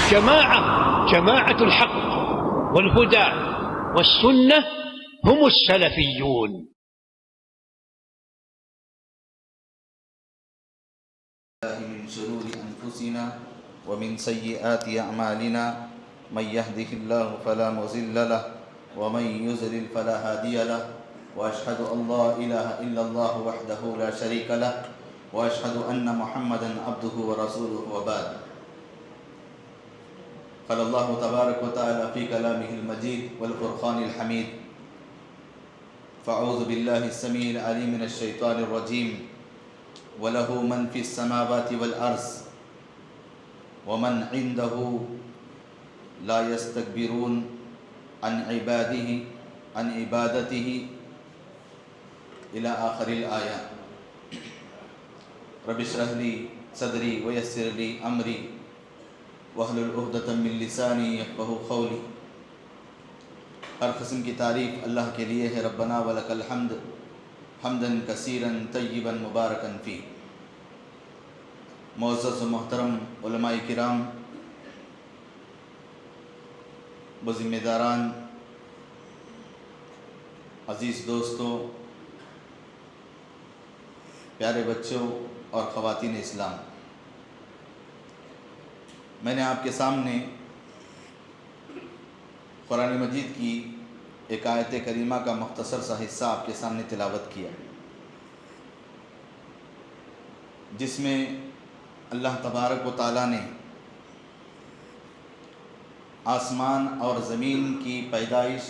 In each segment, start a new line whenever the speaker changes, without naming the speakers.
جماعة الحق والهدى والسنة هم السلفيون.
من شرور أنفسنا ومن سيئات أعمالنا من يهده الله فلا مضل له ومن يضلل فلا هادي له وأشهد أن لا إله إلا الله وحده لا شريك له وأشهد أن محمدا عبده ورسوله وبعد. قال الله تبارك وتعالى في كلامه المجيد والفرقان الحميد: فأعوذ بالله السميع العليم من الشيطان الرجيم: وله من في السماوات والأرض ومن عنده لا يستكبرون عن عبادته إلى آخر الآية. رب اشرح لي صدري ويسر لي أمري واحلل عقدة من لساني يفقهوا قولي. ہر قسم کی تعریف اللہ کے لیے ہے. ربنا ولک الحمد حمدا کثیرا طیبا مبارکا فی. معزز و محترم علماء کرام، ذمہ داران، عزیز دوستوں، پیارے بچوں اور خواتین اسلام، میں نے آپ کے سامنے قرآن مجید کی ایک آیت کریمہ کا مختصر سا حصہ آپ کے سامنے تلاوت کیا، جس میں اللہ تبارک و تعالیٰ نے آسمان اور زمین کی پیدائش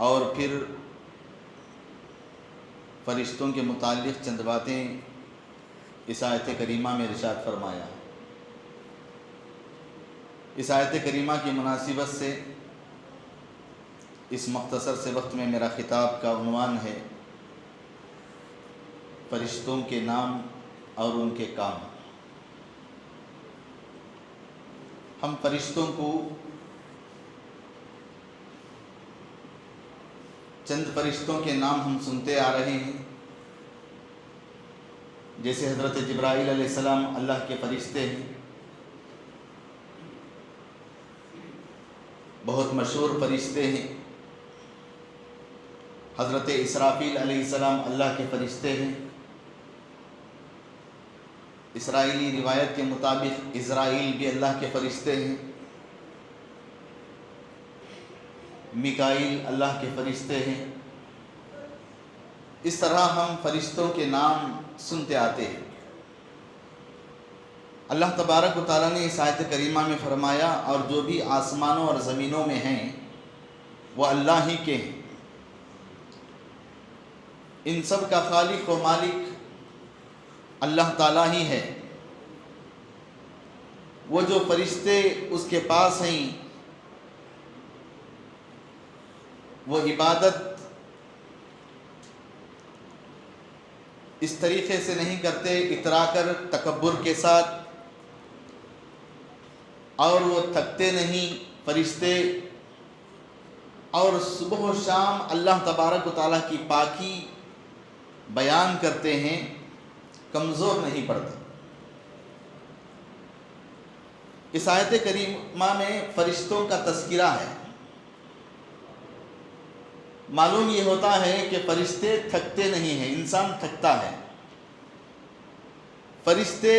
اور پھر فرشتوں کے متعلق چند باتیں اس آیت کریمہ میں ارشاد فرمایا. اس آیت کریمہ کی مناسبت سے اس مختصر سے وقت میں میرا خطاب کا عنوان ہے فرشتوں کے نام اور ان کے کام. ہم فرشتوں کو چند فرشتوں کے نام ہم سنتے آ رہے ہیں، جیسے حضرت جبرائیل علیہ السلام اللہ کے فرشتے ہیں، بہت مشہور فرشتے ہیں. حضرت اسرافیل علیہ السلام اللہ کے فرشتے ہیں. اسرائیلی روایت کے مطابق اسرائیل بھی اللہ کے فرشتے ہیں. میکائیل اللہ کے فرشتے ہیں. اس طرح ہم فرشتوں کے نام سنتے آتے ہیں. اللہ تبارک و تعالیٰ نے اس آیت کریمہ میں فرمایا اور جو بھی آسمانوں اور زمینوں میں ہیں وہ اللہ ہی کے ہیں. ان سب کا خالق و مالک اللہ تعالیٰ ہی ہے. وہ جو فرشتے اس کے پاس ہیں وہ عبادت اس طریقے سے نہیں کرتے اترا کر تکبر کے ساتھ، اور وہ تھکتے نہیں فرشتے، اور صبح و شام اللہ تبارک و تعالیٰ کی پاکی بیان کرتے ہیں، کمزور نہیں پڑتے. اس آیت کریمہ میں فرشتوں کا تذکرہ ہے. معلوم یہ ہوتا ہے کہ فرشتے تھکتے نہیں ہیں، انسان تھکتا ہے. فرشتے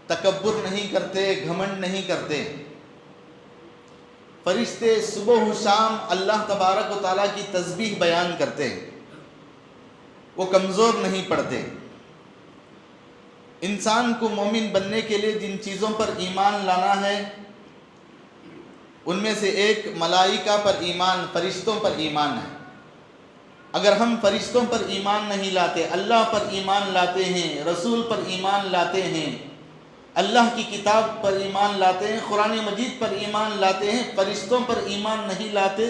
تکبر نہیں کرتے، گھمنڈ نہیں کرتے. فرشتے صبح و شام اللہ تبارک و تعالیٰ کی تسبیح بیان کرتے ہیں، وہ کمزور نہیں پڑتے. انسان کو مومن بننے کے لیے جن چیزوں پر ایمان لانا ہے ان میں سے ایک ملائکہ پر ایمان، فرشتوں پر ایمان ہے. اگر ہم فرشتوں پر ایمان نہیں لاتے، اللہ پر ایمان لاتے ہیں، رسول پر ایمان لاتے ہیں، اللہ کی کتاب پر ایمان لاتے ہیں، قرآن مجید پر ایمان لاتے ہیں، فرشتوں پر ایمان نہیں لاتے،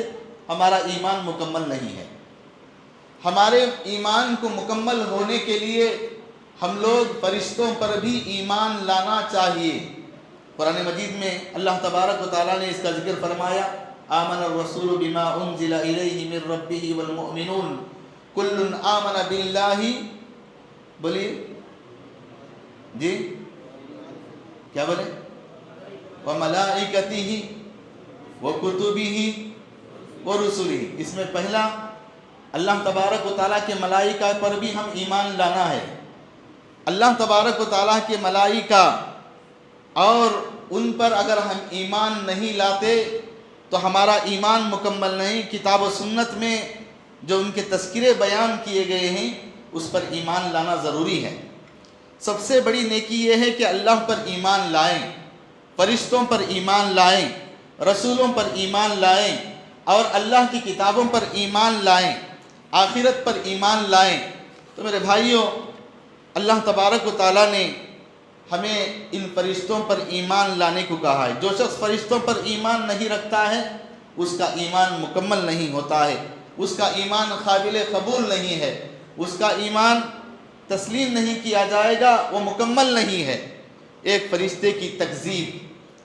ہمارا ایمان مکمل نہیں ہے. ہمارے ایمان کو مکمل ہونے کے لیے ہم لوگ فرشتوں پر بھی ایمان لانا چاہیے. قرآن مجید میں اللہ تبارک و تعالیٰ نے اس کا ذکر فرمایا: آمن الرسول بما انزل الیہ من ربہ والمؤمنون کل آمن باللہ، بولیے جی، کیا بولے؟ وَمَلَائِكَتِهِ وَكُتُبِهِ وَرُسُلِهِ. اس میں پہلا اللہ تبارک و تعالیٰ کے ملائکہ پر بھی ہم ایمان لانا ہے. اللہ تبارک و تعالیٰ کے ملائکہ اور ان پر اگر ہم ایمان نہیں لاتے تو ہمارا ایمان مکمل نہیں. کتاب و سنت میں جو ان کے تذکرے بیان کیے گئے ہیں اس پر ایمان لانا ضروری ہے. سب سے بڑی نیکی یہ ہے کہ اللہ پر ایمان لائیں، فرشتوں پر ایمان لائیں، رسولوں پر ایمان لائیں اور اللہ کی کتابوں پر ایمان لائیں، آخرت پر ایمان لائیں. تو میرے بھائیوں، اللہ تبارک و تعالیٰ نے ہمیں ان فرشتوں پر ایمان لانے کو کہا ہے. جو شخص فرشتوں پر ایمان نہیں رکھتا ہے اس کا ایمان مکمل نہیں ہوتا ہے، اس کا ایمان قابل قبول نہیں ہے، اس کا ایمان تسلیم نہیں کیا جائے گا، وہ مکمل نہیں ہے. ایک فرشتے کی تکذیب،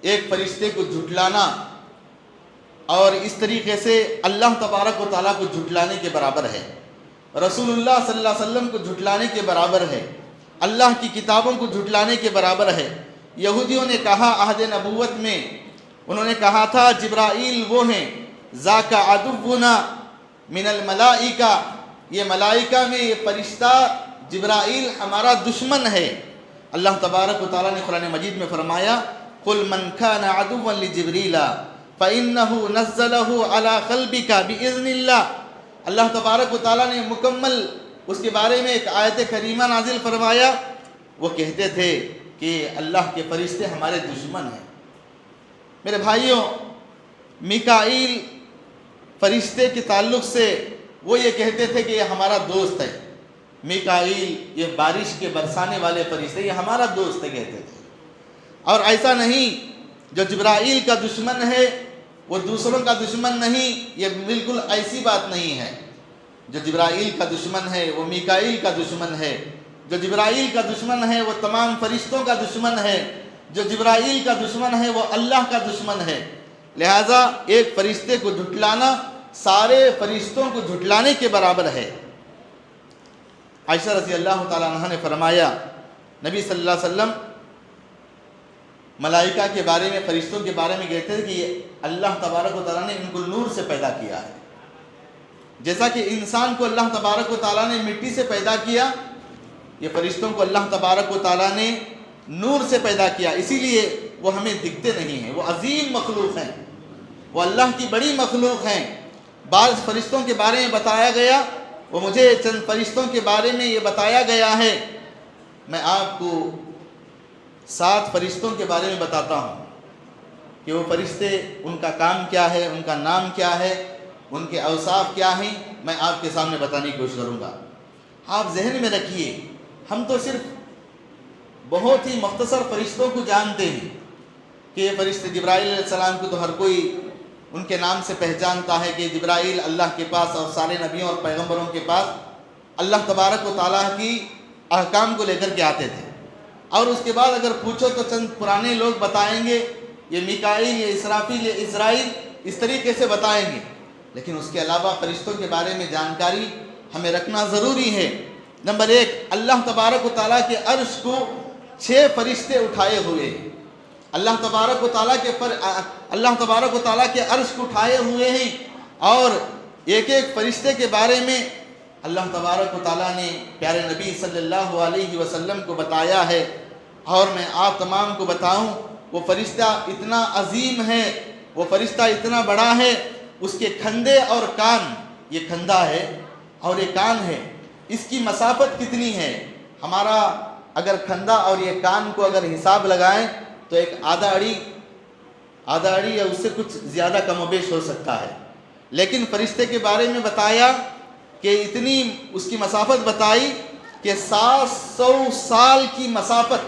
ایک فرشتے کو جھٹلانا اور اس طریقے سے اللہ تبارک و تعالیٰ کو جھٹلانے کے برابر ہے، رسول اللہ صلی اللہ علیہ وسلم کو جھٹلانے کے برابر ہے، اللہ کی کتابوں کو جھٹلانے کے برابر ہے. یہودیوں نے کہا عہد نبوت میں، انہوں نے کہا تھا جبرائیل وہ ہیں، ذاک عدونا من الملائکہ، یہ ملائکہ میں یہ فرشتہ جبرائیل ہمارا دشمن ہے. اللہ تبارک و تعالیٰ نے قرآن مجید میں فرمایا قُلْ مَنْ كَانَ عَدُوًّا لِجِبْرِيلَ فَإِنَّهُ نَزَّلَهُ عَلَى قَلْبِكَ بِإِذْنِ اللَّهِ. اللہ تبارک و تعالیٰ نے مکمل اس کے بارے میں ایک آیت کریمہ نازل فرمایا. وہ کہتے تھے کہ اللہ کے فرشتے ہمارے دشمن ہیں. میرے بھائیوں، میکائیل فرشتے کے تعلق سے وہ یہ کہتے تھے کہ یہ ہمارا دوست ہے. میکائیل یہ بارش کے برسانے والے فرشتے، یہ ہمارا دوست ہے کہتے تھے. اور ایسا نہیں، جو جبرائیل کا دشمن ہے وہ دوسروں کا دشمن نہیں، یہ بالکل ایسی بات نہیں ہے. جو جبرائیل کا دشمن ہے وہ میکائیل کا دشمن ہے، جو جبرائیل کا دشمن ہے وہ تمام فرشتوں کا دشمن ہے، جو جبرائیل کا دشمن ہے وہ اللہ کا دشمن ہے. لہٰذا ایک فرشتے کو جھٹلانا سارے فرشتوں کو جھٹلانے کے برابر ہے. عائشہ رضی اللہ تعالیٰ عنہ نے فرمایا نبی صلی اللہ علیہ وسلم ملائکہ کے بارے میں، فرشتوں کے بارے میں کہتے ہیں کہ یہ اللہ تبارک و تعالیٰ نے ان کو نور سے پیدا کیا ہے. جیسا کہ انسان کو اللہ تبارک و تعالیٰ نے مٹی سے پیدا کیا، یہ فرشتوں کو اللہ تبارک و تعالیٰ نے نور سے پیدا کیا. اسی لیے وہ ہمیں دکھتے نہیں ہیں، وہ عظیم مخلوق ہیں، وہ اللہ کی بڑی مخلوق ہیں. بعض فرشتوں کے بارے میں بتایا گیا، وہ مجھے چند فرشتوں کے بارے میں یہ بتایا گیا ہے. میں آپ کو 7 فرشتوں کے بارے میں بتاتا ہوں کہ وہ فرشتے ان کا کام کیا ہے، ان کا نام کیا ہے، ان کے اوصاف کیا ہیں. میں آپ کے سامنے بتانے کی کوشش کروں گا. آپ ذہن میں رکھیے، ہم تو صرف بہت ہی مختصر فرشتوں کو جانتے ہیں کہ یہ فرشتے جبرائیل علیہ السلام کو تو ہر کوئی ان کے نام سے پہچانتا ہے کہ جبرائیل اللہ کے پاس اور سارے نبیوں اور پیغمبروں کے پاس اللہ تبارک و تعالیٰ کی احکام کو لے کر کے آتے تھے. اور اس کے بعد اگر پوچھو تو چند پرانے لوگ بتائیں گے یہ میکائیل، یہ اسرافیل، یہ عزرائیل، اس طریقے سے بتائیں گے. لیکن اس کے علاوہ فرشتوں کے بارے میں جانکاری ہمیں رکھنا ضروری ہے. نمبر 1، اللہ تبارک و تعالیٰ کے عرش کو 6 فرشتے اٹھائے ہوئے ہیں. اللہ تبارک و تعالیٰ کے عرش کو اٹھائے ہوئے ہیں اور ایک ایک فرشتے کے بارے میں اللہ تبارک و تعالیٰ نے پیارے نبی صلی اللہ علیہ وسلم کو بتایا ہے. اور میں آپ تمام کو بتاؤں، وہ فرشتہ اتنا عظیم ہے، وہ فرشتہ اتنا بڑا ہے، اس کے کھندے اور کان، یہ کھندا ہے اور یہ کان ہے، اس کی مسافت کتنی ہے؟ ہمارا اگر کھندا اور یہ کان کو اگر حساب لگائیں تو ایک آدھا اڑی یا اس سے کچھ زیادہ کم و بیش ہو سکتا ہے. لیکن فرشتے کے بارے میں بتایا کہ اتنی اس کی مسافت بتائی کہ 700 سال کی مسافت.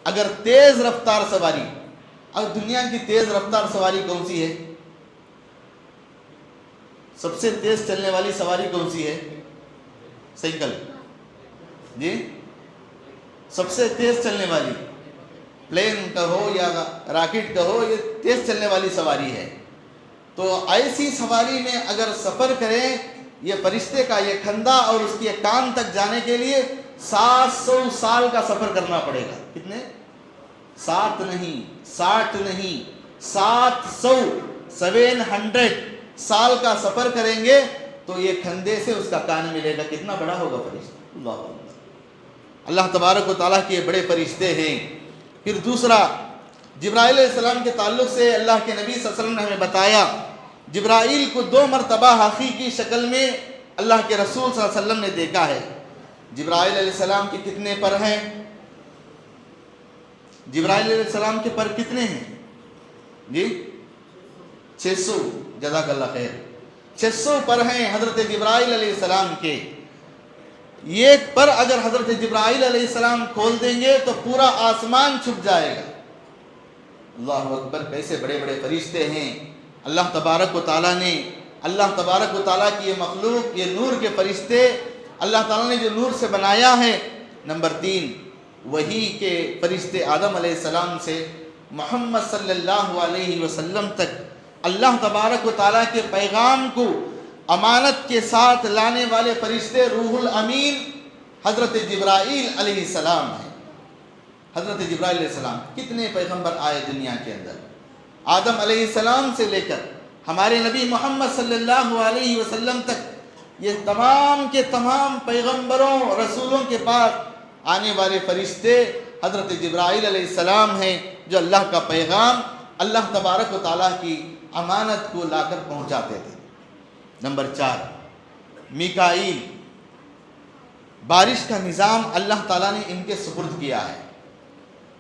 اگر تیز رفتار سواری، اب دنیا کی تیز رفتار سواری کون سی ہے؟ سب سے تیز چلنے والی سواری کون سی ہے؟ سائیکل. جی، سب سے تیز چلنے والی پلین کہو یا راکٹ کہو، یہ تیز چلنے والی سواری ہے. تو ایسی سواری میں اگر سفر کریں، یہ فرشتے کا یہ کھندا اور اس کے کان تک جانے کے لیے 700 سال کا سفر کرنا پڑے گا. کتنے؟ 7 نہیں 60 نہیں 700 سال کا سفر کریں گے تو یہ کھندے سے اس کا کان ملے گا. کتنا بڑا ہوگا فرشتہ. اللہ اللہ تبارک و تعالیٰ کے بڑے فرشتے ہیں. پھر دوسرا جبرائیل علیہ السلام کے تعلق سے اللہ کے نبی صلی اللہ علیہ وسلم نے ہمیں بتایا جبرائیل کو 2 مرتبہ حقیقی کی شکل میں اللہ کے رسول صلی اللہ علیہ وسلم نے دیکھا ہے. جبرائیل علیہ السلام کے کتنے پر ہیں؟ جبرائیل علیہ السلام کے پر کتنے ہیں جی؟ 600. جزاک اللہ خیر. 600 پر ہیں حضرت جبرائیل علیہ السلام کے. ایک پر اگر حضرت جبرائیل علیہ السلام کھول دیں گے تو پورا آسمان چھپ جائے گا. اللہ اکبر. کیسے بڑے بڑے فرشتے ہیں. اللہ تبارک و تعالیٰ نے اللہ تبارک و تعالیٰ کی یہ مخلوق یہ نور کے فرشتے اللہ تعالیٰ نے جو نور سے بنایا ہے. نمبر 3 وحی کے فرشتے آدم علیہ السلام سے محمد صلی اللہ علیہ وسلم تک اللہ تبارک و تعالیٰ کے پیغام کو امانت کے ساتھ لانے والے فرشتے روح الامین حضرت جبرائیل علیہ السلام ہیں. حضرت جبرائیل علیہ السلام کتنے پیغمبر آئے دنیا کے اندر. آدم علیہ السلام سے لے کر ہمارے نبی محمد صلی اللہ علیہ وسلم تک یہ تمام کے تمام پیغمبروں رسولوں کے پاس آنے والے فرشتے حضرت جبرائیل علیہ السلام ہیں جو اللہ کا پیغام اللہ تبارک و تعالیٰ کی امانت کو لا کر پہنچاتے تھے. نمبر 4 میکائیل. بارش کا نظام اللہ تعالیٰ نے ان کے سپرد کیا ہے.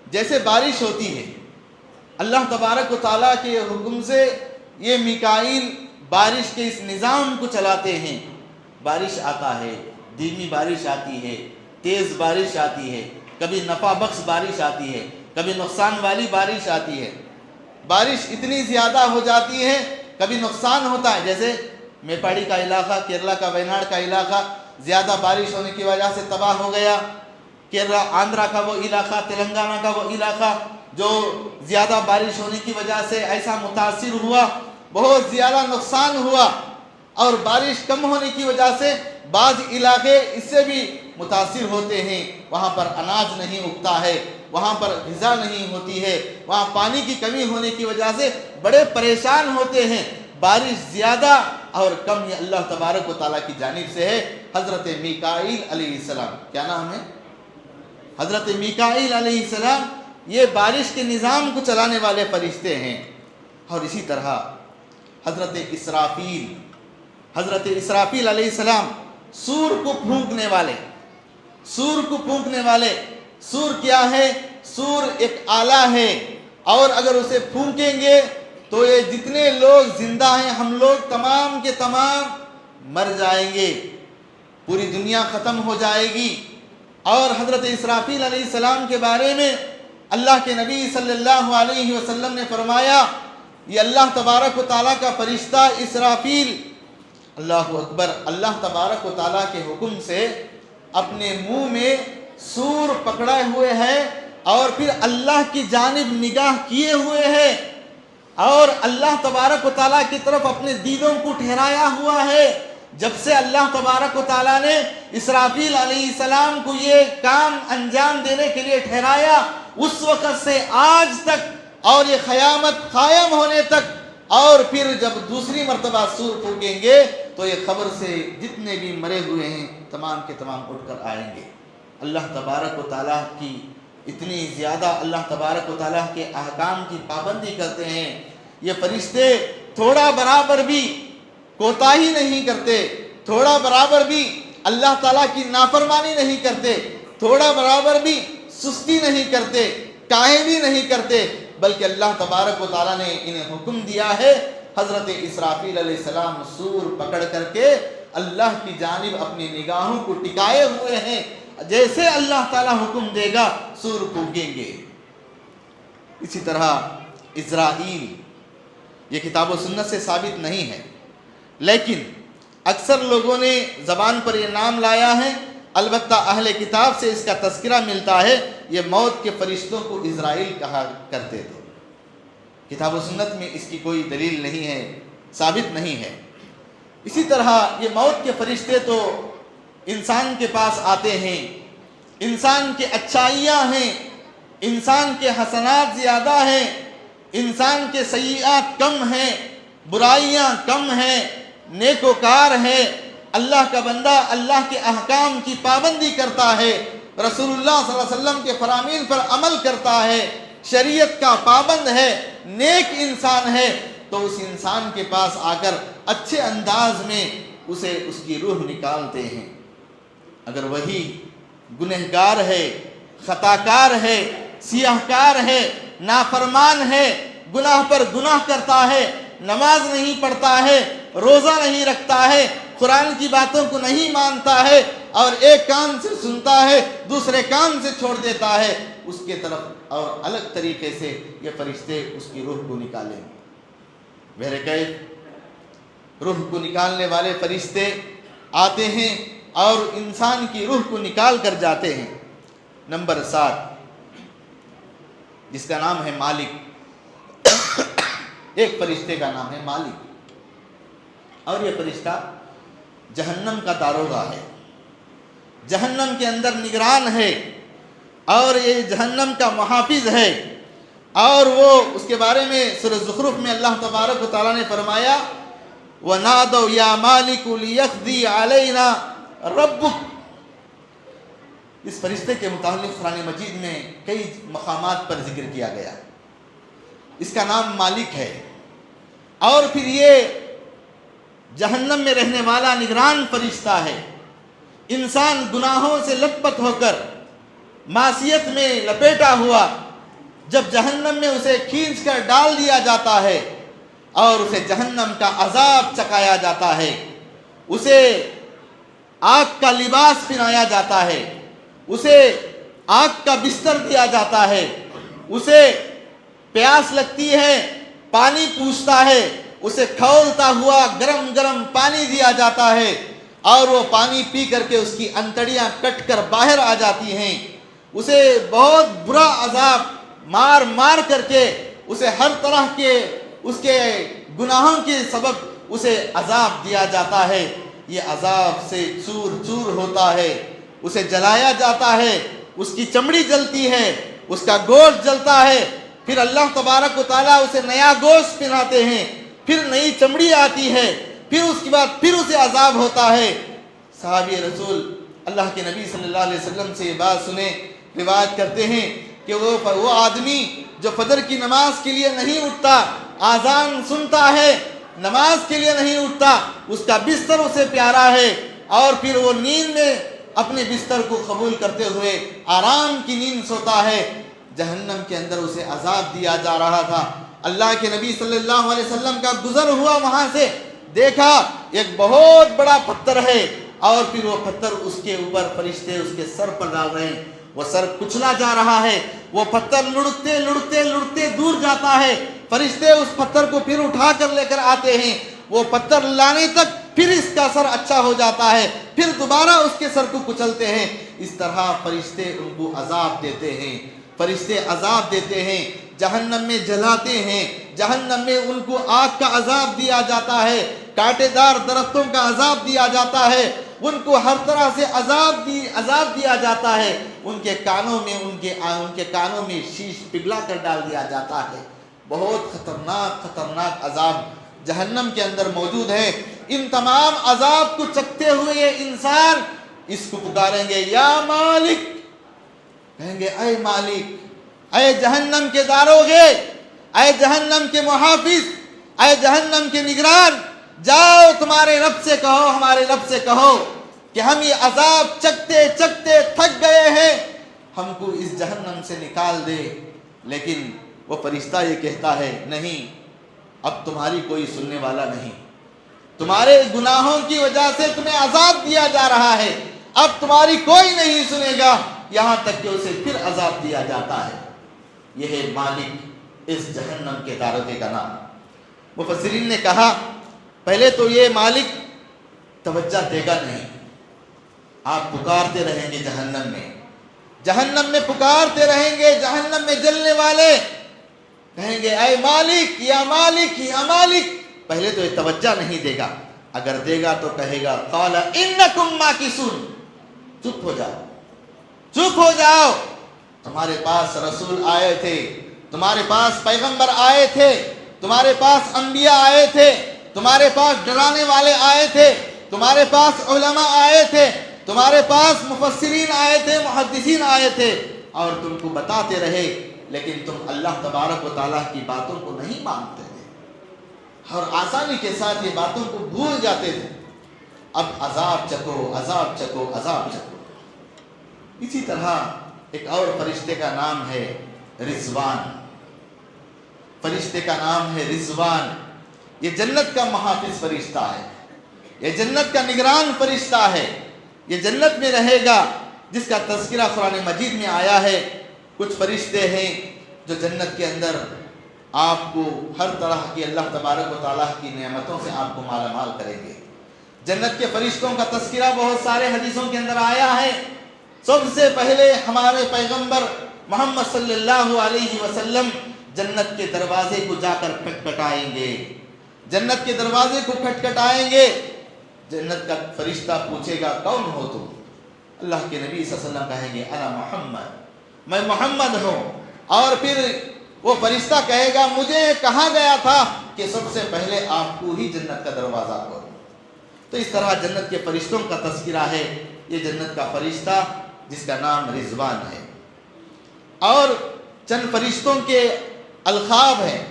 جیسے بارش ہوتی ہے اللہ تبارک و تعالیٰ کے حکم سے یہ میکائیل بارش کے اس نظام کو چلاتے ہیں. بارش آتا ہے دھیمی بارش آتی ہے تیز بارش آتی ہے کبھی نفع بخش بارش آتی ہے کبھی نقصان والی بارش آتی ہے. بارش اتنی زیادہ ہو جاتی ہے کبھی نقصان ہوتا ہے. جیسے میپاڑی کا علاقہ کیرلا کا ویناڈ کا علاقہ زیادہ بارش ہونے کی وجہ سے تباہ ہو گیا. کیرلا آندھرا کا وہ علاقہ تلنگانہ کا وہ علاقہ جو زیادہ بارش ہونے کی وجہ سے ایسا متاثر ہوا بہت زیادہ نقصان ہوا. اور بارش کم ہونے کی وجہ سے بعض علاقے اس سے بھی متاثر ہوتے ہیں. وہاں پر اناج نہیں اگتا ہے وہاں پر غذا نہیں ہوتی ہے وہاں پانی کی کمی ہونے کی وجہ سے بڑے پریشان ہوتے ہیں. بارش زیادہ اور کم یہ اللہ تبارک و تعالیٰ کی جانب سے ہے. حضرت میکائیل علیہ السلام کیا نام ہے؟ حضرت میکائیل علیہ السلام یہ بارش کے نظام کو چلانے والے فرشتے ہیں. اور اسی طرح حضرت اسرافیل علیہ السلام سور کو پھونکنے والے. سور کیا ہے؟ سور ایک آلہ ہے اور اگر اسے پھونکیں گے تو یہ جتنے لوگ زندہ ہیں ہم لوگ تمام کے تمام مر جائیں گے. پوری دنیا ختم ہو جائے گی. اور حضرت اسرافیل علیہ السلام کے بارے میں اللہ کے نبی صلی اللہ علیہ وسلم نے فرمایا یہ اللہ تبارک و تعالیٰ کا فرشتہ اسرافیل اللہ اکبر اللہ تبارک و تعالیٰ کے حکم سے اپنے منہ میں سور پکڑے ہوئے ہے اور پھر اللہ کی جانب نگاہ کیے ہوئے ہے اور اللہ تبارک و تعالیٰ کی طرف اپنے دیدوں کو ٹھہرایا ہوا ہے. جب سے اللہ تبارک و تعالیٰ نے اسرافیل علیہ السلام کو یہ کام انجام دینے کے لیے ٹھہرایا اس وقت سے آج تک اور یہ قیامت قائم ہونے تک اور پھر جب دوسری مرتبہ سور پھونکیں گے تو یہ خبر سے جتنے بھی مرے ہوئے ہیں تمام کے تمام اٹھ کر آئیں گے. اللہ تبارک و تعالیٰ کی اتنی زیادہ اللہ تبارک و تعالیٰ کے احکام کی پابندی کرتے ہیں. یہ فرشتے تھوڑا برابر بھی کوتاہی نہیں کرتے تھوڑا برابر بھی اللہ تعالیٰ کی نافرمانی نہیں کرتے تھوڑا برابر بھی سستی نہیں کرتے کاہلی نہیں کرتے بلکہ اللہ تبارک و تعالیٰ نے انہیں حکم دیا ہے. حضرت اسرافیل علیہ السلام سور پکڑ کر کے اللہ کی جانب اپنی نگاہوں کو ٹکائے ہوئے ہیں. جیسے اللہ تعالیٰ حکم دے گا سور پھونکیں گے. اسی طرح اسرائیل یہ کتاب و سنت سے ثابت نہیں ہے لیکن اکثر لوگوں نے زبان پر یہ نام لایا ہے. البتہ اہل کتاب سے اس کا تذکرہ ملتا ہے. یہ موت کے فرشتوں کو اسرائیل کہا کرتے تھے. کتاب و سنت میں اس کی کوئی دلیل نہیں ہے ثابت نہیں ہے. اسی طرح یہ موت کے فرشتے تو انسان کے پاس آتے ہیں انسان کی اچھائیاں ہیں انسان کے حسنات زیادہ ہیں، انسان کے سیئات کم ہیں، برائیاں کم ہیں، نیکوکار ہے، اللہ کا بندہ اللہ کے احکام کی پابندی کرتا ہے، رسول اللہ صلی اللہ علیہ وسلم کے فرامین پر عمل کرتا ہے، شریعت کا پابند ہے، نیک انسان ہے، تو اس انسان کے پاس آ کر اچھے انداز میں اسے اس کی روح نکالتے ہیں۔ اگر وہی گنہگار ہے، خطاکار ہے، سیاہکار ہے، نافرمان ہے، گناہ پر گناہ کرتا ہے، نماز نہیں پڑھتا ہے، روزہ نہیں رکھتا ہے، قرآن کی باتوں کو نہیں مانتا ہے، اور ایک کان سے سنتا ہے دوسرے کان سے چھوڑ دیتا ہے، اس کے طرف اور الگ طریقے سے یہ فرشتے اس کی روح کو نکالیں گے۔ میرے قید، روح کو نکالنے والے فرشتے آتے ہیں اور انسان کی روح کو نکال کر جاتے ہیں۔ نمبر 7، جس کا نام ہے مالک۔ ایک فرشتے کا نام ہے مالک، اور یہ فرشتہ جہنم کا داروغہ ہے، جہنم کے اندر نگران ہے، اور یہ جہنم کا محافظ ہے۔ اور وہ اس کے بارے میں سورہ زخرف میں اللہ تبارک و تعالیٰ نے فرمایا وَنَادَوْا يَا مَالِكُ لِيَقْضِي عَلَيْنَا رَبُّكَ۔ اس فرشتے کے متعلق قرآن مجید میں کئی مقامات پر ذکر کیا گیا۔ اس کا نام مالک ہے، اور پھر یہ جہنم میں رہنے والا نگران فرشتہ ہے۔ انسان گناہوں سے لت پت ہو کر معصیت میں لپیٹا ہوا جب جہنم میں اسے کھینچ کر ڈال دیا جاتا ہے اور اسے جہنم کا عذاب چکایا جاتا ہے، اسے آگ کا لباس پہنایا جاتا ہے، اسے آگ کا بستر دیا جاتا ہے، اسے پیاس لگتی ہے پانی پوچھتا ہے، اسے کھولتا ہوا گرم گرم پانی دیا جاتا ہے، اور وہ پانی پی کر کے اس کی انتڑیاں کٹ کر باہر آ جاتی ہیں۔ اسے بہت برا عذاب مار مار کر کے اسے ہر طرح کے اس کے گناہوں کے سبب اسے عذاب دیا جاتا ہے۔ یہ عذاب سے چور چور ہوتا ہے، اسے جلایا جاتا ہے، اس کی چمڑی جلتی ہے، اس کا گوشت جلتا ہے، پھر اللہ تبارک و تعالیٰ اسے نیا گوشت پہناتے ہیں، پھر نئی چمڑی آتی ہے، پھر اس کے بعد پھر اسے عذاب ہوتا ہے۔ صحابی رسول اللہ کے نبی صلی اللہ علیہ وسلم سے یہ بات سنے، روایت کرتے ہیں کہ وہ آدمی جو فجر کی نماز کے لیے نہیں اٹھتا، آذان سنتا ہے، نماز کے لیے نہیں اٹھتا، اس کا بستر اسے پیارا ہے، اور پھر وہ نیند میں اپنے بستر کو قبول کرتے ہوئے آرام کی نیند سوتا ہے۔ جہنم کے اندر اسے عذاب دیا جا رہا تھا۔ اللہ کے نبی صلی اللہ علیہ وسلم کا گزر ہوا، وہاں سے دیکھا ایک بہت بڑا پتھر ہے، اور پھر وہ پتھر اس کے اوپر فرشتے اس کے سر پر ڈال رہے ہیں، وہ سر کچلا جا رہا ہے، وہ پتھر لڑکتے لڑکتے لڑکتے دور جاتا ہے، فرشتے اس پتھر کو پھر اٹھا کر لے کر آتے ہیں، وہ پتھر لانے تک پھر اس کا سر اچھا ہو جاتا ہے، پھر دوبارہ اس کے سر کو کچلتے ہیں۔ اس طرح فرشتے ان کو عذاب دیتے ہیں، فرشتے عذاب دیتے ہیں، جہنم میں جلاتے ہیں، جہنم میں ان کو آگ کا عذاب دیا جاتا ہے، کانٹے دار درختوں کا عذاب دیا جاتا ہے، ان کو ہر طرح سے عذاب دیا جاتا ہے، ان کے کانوں میں شیش پگھلا کر ڈال دیا جاتا ہے۔ بہت خطرناک عذاب جہنم کے اندر موجود ہے۔ ان تمام عذاب کو چکھتے ہوئے یہ انسان اس کو پکاریں گے یا مالک، کہیں گے اے مالک، اے جہنم کے داروغے، اے جہنم کے محافظ، اے جہنم کے نگران، جاؤ تمہارے رب سے کہو، ہمارے رب سے کہو کہ ہم یہ عذاب چکھتے چکھتے تھک گئے ہیں، ہم کو اس جہنم سے نکال دے۔ لیکن وہ فرشتہ یہ کہتا ہے نہیں، اب تمہاری کوئی سننے والا نہیں، تمہارے گناہوں کی وجہ سے تمہیں عذاب دیا جا رہا ہے، اب تمہاری کوئی نہیں سنے گا، یہاں تک کہ اسے پھر عذاب دیا جاتا ہے۔ یہ ہے مالک، اس جہنم کے داروغے کا نام۔ مفسرین نے کہا پہلے تو یہ مالک توجہ دے گا نہیں، آپ پکارتے رہیں گے جہنم میں پکارتے رہیں گے، جہنم میں جلنے والے کہیں گے اے مالک یا مالک یا مالک، پہلے تو یہ توجہ نہیں دے گا، اگر دے گا تو کہے گا قال انکم ماکثون، چپ ہو جاؤ، تمہارے پاس رسول آئے تھے، تمہارے پاس پیغمبر آئے تھے، تمہارے پاس انبیاء آئے تھے، تمہارے پاس ڈرانے والے آئے تھے، تمہارے پاس علماء آئے تھے، تمہارے پاس مفسرین آئے تھے، محدثین آئے تھے، اور تم کو بتاتے رہے، لیکن تم اللہ تبارک و تعالیٰ کی باتوں کو نہیں مانتے تھے اور آسانی کے ساتھ یہ باتوں کو بھول جاتے تھے۔ اب عذاب چکو، عذاب چکو، عذاب چکو۔ اسی طرح ایک اور فرشتے کا نام ہے رضوان۔ فرشتے کا نام ہے رضوان۔ یہ جنت کا محافظ فرشتہ ہے، یہ جنت کا نگران فرشتہ ہے، یہ جنت میں رہے گا، جس کا تذکرہ قرآن مجید میں آیا ہے۔ کچھ فرشتے ہیں جو جنت کے اندر آپ کو ہر طرح کی اللہ تبارک و تعالیٰ کی نعمتوں سے آپ کو مالا مال کریں گے۔ جنت کے فرشتوں کا تذکرہ بہت سارے حدیثوں کے اندر آیا ہے۔ سب سے پہلے ہمارے پیغمبر محمد صلی اللہ علیہ وسلم جنت کے دروازے کو جا کر کھٹکھٹائیں گے، جنت کے دروازے کو کھٹکھٹائیں گے۔ جنت کا فرشتہ پوچھے گا کون ہو تم؟ اللہ کے نبی صلی اللہ علیہ وسلم کہیں گے انا محمد، میں محمد ہوں۔ اور پھر وہ فرشتہ کہے گا مجھے کہا گیا تھا کہ سب سے پہلے آپ کو ہی جنت کا دروازہ کھولو۔ تو اس طرح جنت کے فرشتوں کا تذکرہ ہے۔ یہ جنت کا فرشتہ جس کا نام رضوان ہے۔ اور چند فرشتوں کے القاب ہیں،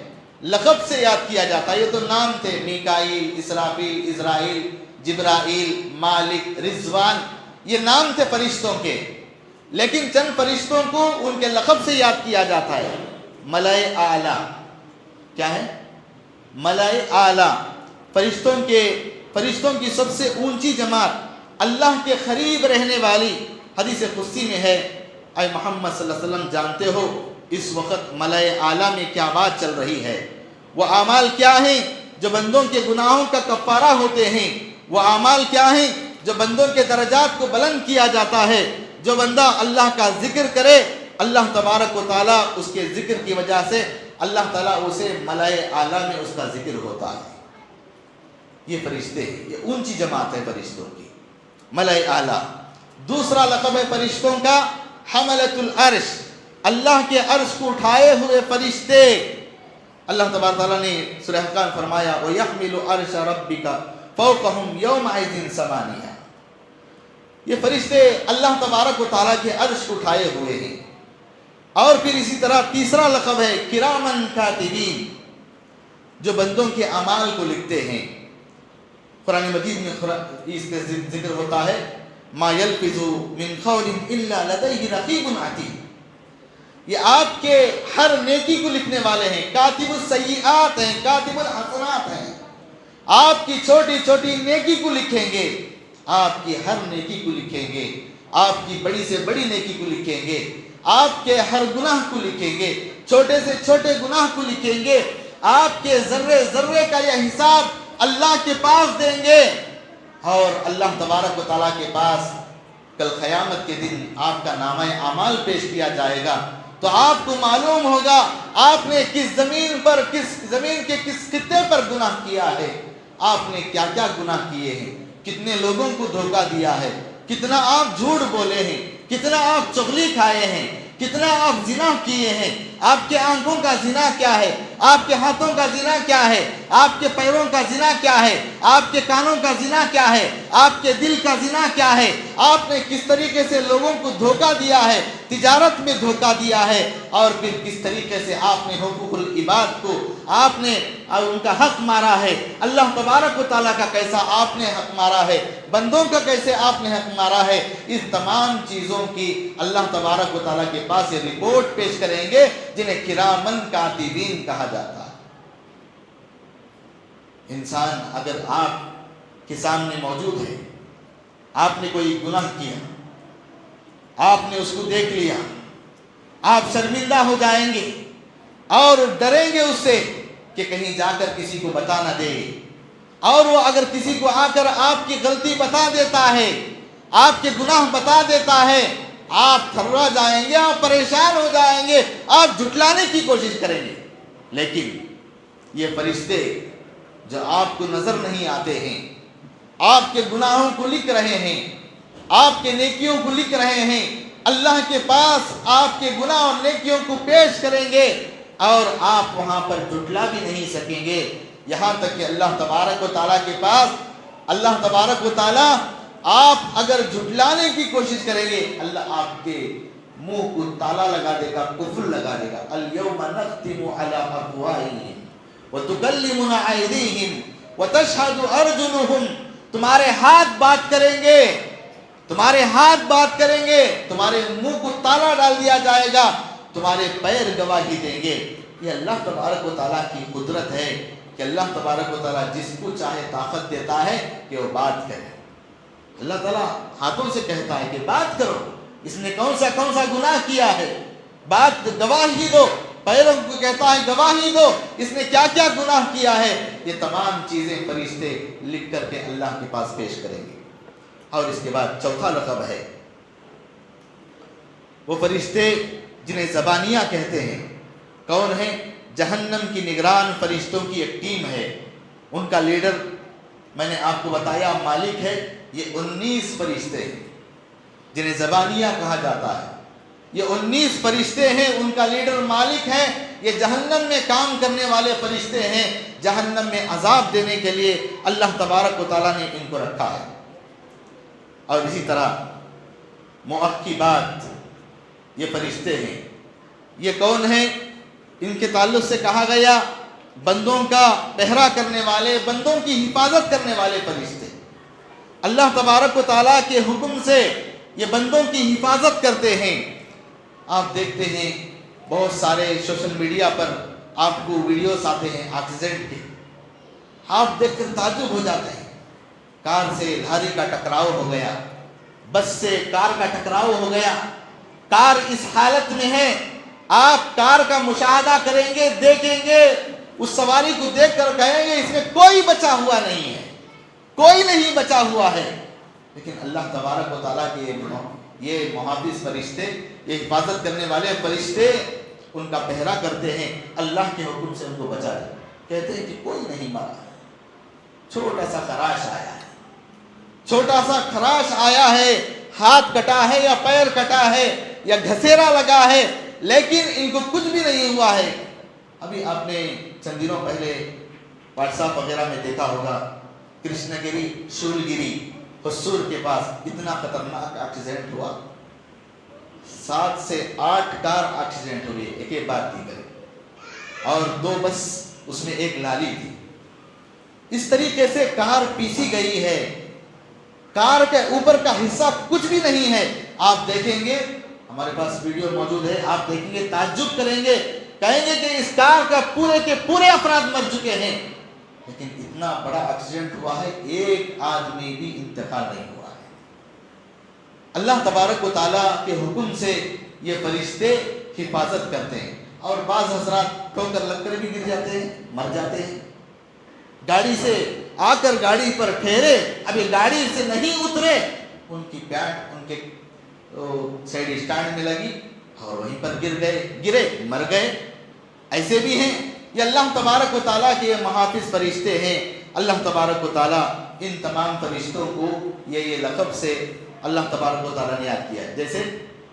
لقب سے یاد کیا جاتا ہے۔ یہ تو نام تھے، میکائیل، اسرافیل، عزرائیل، جبرائیل، مالک، رضوان، یہ نام تھے فرشتوں کے، لیکن چند فرشتوں کو ان کے لقب سے یاد کیا جاتا ہے۔ ملائے اعلیٰ، کیا ہے؟ ملائے اعلیٰ، فرشتوں کی سب سے اونچی جماعت، اللہ کے قریب رہنے والی۔ حدیث قدسی میں ہے اے محمد صلی اللہ علیہ وسلم جانتے ہو اس وقت ملائے اعلیٰ میں کیا بات چل رہی ہے، وہ اعمال کیا ہیں جو بندوں کے گناہوں کا کفارہ ہوتے ہیں، وہ اعمال کیا ہیں جو بندوں کے درجات کو بلند کیا جاتا ہے۔ جو بندہ اللہ کا ذکر کرے، اللہ تبارک و تعالیٰ اس کے ذکر کی وجہ سے اللہ تعالیٰ اسے ملائے اعلیٰ میں اس کا ذکر ہوتا ہے۔ یہ فرشتے، یہ اونچی جماعت ہے فرشتوں کی، ملائے اعلیٰ۔ دوسرا لقب ہے فرشتوں کا حملۃ العرش، اللہ کے عرش کو اٹھائے ہوئے فرشتے۔ اللہ تبارک تعالیٰ نے سورہ حقان فرمایا وَيَحْمِلُ عَرْشَ رَبِّكَ فَوْقَهُمْ يَوْمَئِذٍ ثَمَانِيَةٌ۔ یہ فرشتے اللہ تبارک و تعالیٰ کے عرش کو اٹھائے ہوئے ہیں۔ اور پھر اسی طرح تیسرا لقب ہے کرامن کاتبین، جو بندوں کے اعمال کو لکھتے ہیں۔ قرآن مجید میں اس کا ذکر ہوتا ہے ما یلفظ من قول الا لدیہ رقیب عتید، یہ آپ کے ہر نیکی کو لکھنے والے ہیں، کاتب السیئات ہیں، کاتب الحسنات ہیں۔ آپ کی چھوٹی چھوٹی نیکی کو لکھیں گے، آپ کی ہر نیکی کو لکھیں گے، آپ کی بڑی سے بڑی نیکی کو لکھیں گے، آپ کے ہر گناہ کو لکھیں گے، چھوٹے سے چھوٹے گناہ کو لکھیں گے، آپ کے ذرے ذرے کا یہ حساب اللہ کے پاس دیں گے۔ اور اللہ تبارک و تعالیٰ کے پاس کل قیامت کے دن آپ کا نامہ اعمال پیش کیا جائے گا، تو آپ کو معلوم ہوگا آپ نے کس زمین کے کس خطے پر گناہ کیا ہے، آپ نے کیا کیا گناہ کیے ہیں، کتنے لوگوں کو دھوکہ دیا ہے، کتنا آپ جھوٹ بولے ہیں، کتنا آپ چغلی کھائے ہیں، کتنا آپ زنا کیے ہیں، آپ کے آنکھوں کا زنا کیا ہے، آپ کے ہاتھوں کا زنا کیا ہے، آپ کے پیروں کا زنا کیا ہے، آپ کے کانوں کا زنا کیا ہے، آپ کے دل کا زنا کیا ہے، آپ نے کس طریقے سے لوگوں کو دھوکہ دیا ہے، تجارت میں دھوکہ دیا ہے، اور پھر کس طریقے سے آپ نے حقوق العباد کو آپ نے ان کا حق مارا ہے، اللہ تبارک و تعالیٰ کا کیسا آپ نے حق مارا ہے، بندوں کا کیسے آپ نے حق مارا ہے۔ اس تمام چیزوں کی اللہ تبارک و تعالیٰ کے پاس یہ رپورٹ پیش کریں گے، جنہیں کرامن کاتبین کہا جاتا ہے۔ انسان اگر آپ کے سامنے موجود ہے، آپ نے کوئی گناہ کیا، آپ نے اس کو دیکھ لیا، آپ شرمندہ ہو جائیں گے اور ڈریں گے اس سے کہ کہیں جا کر کسی کو بتا نہ دے، اور وہ اگر کسی کو آ کر آپ کی غلطی بتا دیتا ہے، آپ کے گناہ بتا دیتا ہے، آپ تھرا جائیں گے، آپ پریشان ہو جائیں گے، آپ جھٹلانے کی کوشش کریں گے۔ لیکن یہ فرشتے جو آپ کو نظر نہیں آتے ہیں، آپ کے گناہوں کو لکھ رہے ہیں، آپ کے نیکیوں کو لکھ رہے ہیں، اللہ کے پاس آپ کے گناہ اور نیکیوں کو پیش کریں گے اور آپ وہاں پر جھٹلا بھی نہیں سکیں گے، یہاں تک کہ اللہ تبارک و تعالیٰ کے پاس اللہ تبارک و تعالیٰ آپ اگر جھٹلانے کی کوشش کریں گے، اللہ آپ کے منہ کو تالا لگا دے گا، قفل لگا دے گا۔ اليوم نختم على افواہہم وتکلمنا ایدیہم وتشہد ارجلہم، تمہارے ہاتھ بات کریں گے، تمہارے ہاتھ بات کریں گے، تمہارے منہ کو تالا ڈال دیا جائے گا، تمہارے پیر گواہی دیں گے۔ یہ اللہ تبارک و تعالیٰ کی قدرت ہے کہ اللہ تبارک و تعالیٰ جس کو چاہے طاقت دیتا ہے کہ وہ بات کرے۔ اللہ تعالیٰ ہاتھوں سے کہتا ہے کہ بات کرو، اس نے کون سا گناہ کیا ہے، بات گواہی دو، پیروں کو کہتا ہے گواہی دو، اس نے کیا کیا گناہ کیا ہے۔ یہ تمام چیزیں فرشتے لکھ کر کے اللہ کے پاس پیش کریں گے۔ اور اس کے بعد چوتھا لقب ہے، وہ فرشتے جنہیں زبانیہ کہتے ہیں، کون ہیں؟ جہنم کی نگران فرشتوں کی ایک ٹیم ہے، ان کا لیڈر میں نے آپ کو بتایا مالک ہے۔ یہ 19 فرشتے ہیں جنہیں زبانیہ کہا جاتا ہے، یہ 19 فرشتے ہیں، ان کا لیڈر مالک ہے۔ یہ جہنم میں کام کرنے والے فرشتے ہیں، جہنم میں عذاب دینے کے لیے اللہ تبارک و تعالیٰ نے ان کو رکھا ہے۔ اور اسی طرح معقبات، یہ فرشتے ہیں، یہ کون ہیں؟ ان کے تعلق سے کہا گیا بندوں کا پہرا کرنے والے، بندوں کی حفاظت کرنے والے فرشتے، اللہ تبارک و تعالیٰ کے حکم سے یہ بندوں کی حفاظت کرتے ہیں۔ آپ دیکھتے ہیں بہت سارے سوشل میڈیا پر آپ کو ویڈیوز آتے ہیں ایکسیڈنٹ کے، آپ دیکھ کر تعجب ہو جاتے ہیں۔ کار سے لاری کا ٹکراؤ ہو گیا، بس سے کار کا ٹکراؤ ہو گیا، کار اس حالت میں ہے، آپ کار کا مشاہدہ کریں گے، دیکھیں گے، اس سواری کو دیکھ کر کہیں گے اس میں کوئی بچا ہوا نہیں ہے، کوئی نہیں بچا ہوا ہے۔ لیکن اللہ تبارک و تعالیٰ کے یہ محافظ فرشتے، یہ حفاظت کرنے والے فرشتے ان کا پہرا کرتے ہیں، اللہ کے حکم سے ان کو بچا دیں، کہتے ہیں کہ کوئی نہیں مرا، چھوٹا سا خراش آیا ہے، چھوٹا سا خراش آیا ہے، ہاتھ کٹا ہے یا پیر کٹا ہے یا گھسیرا لگا ہے، لیکن ان کو کچھ بھی نہیں ہوا ہے۔ ابھی آپ نے چند دنوں پہلے واٹس ایپ وغیرہ میں دیکھا ہوگا، کرشنا گری شولگری حصور کے پاس اتنا خطرناک ایکسیڈنٹ ہوا، 7 سے 8 کار ایکسیڈنٹ ہوئی ایک بات کی کرے، اور 2 بس اس میں ایک لالی تھی۔ اس طریقے سے کار پیسی گئی ہے، کار کے اوپر کا حصہ کچھ بھی نہیں ہے۔ آپ دیکھیں گے، ہمارے پاس ویڈیو موجود ہے، آپ دیکھیں گے تعجب کریں گے، کہیں گے کہ اس کار کا پورے کے پورے افراد مر چکے ہیں، لیکن اتنا بڑا ایکسیڈنٹ ہوا ہے، ایک آدمی بھی انتقال نہیں ہوا ہے۔ اللہ تبارک و تعالیٰ کے حکم سے یہ فرشتے حفاظت کرتے ہیں، اور بعض حضرات ٹھوکر لگ کر بھی گر جاتے ہیں، مر جاتے ہیں۔ گاڑی سے آ کر گاڑی پر ٹھہرے، ابھی گاڑی سے نہیں اترے، ان کی پیٹ ان کے سائیڈ اسٹینڈ میں لگی اور وہیں پر گرے، مر گئے۔ ایسے بھی ہیں۔ یہ اللہ تبارک و تعالیٰ کے محافظ فرشتے ہیں۔ اللہ تبارک و تعالیٰ ان تمام فرشتوں کو یہ لقب سے اللہ تبارک و تعالیٰ نے یاد کیا ہے۔ جیسے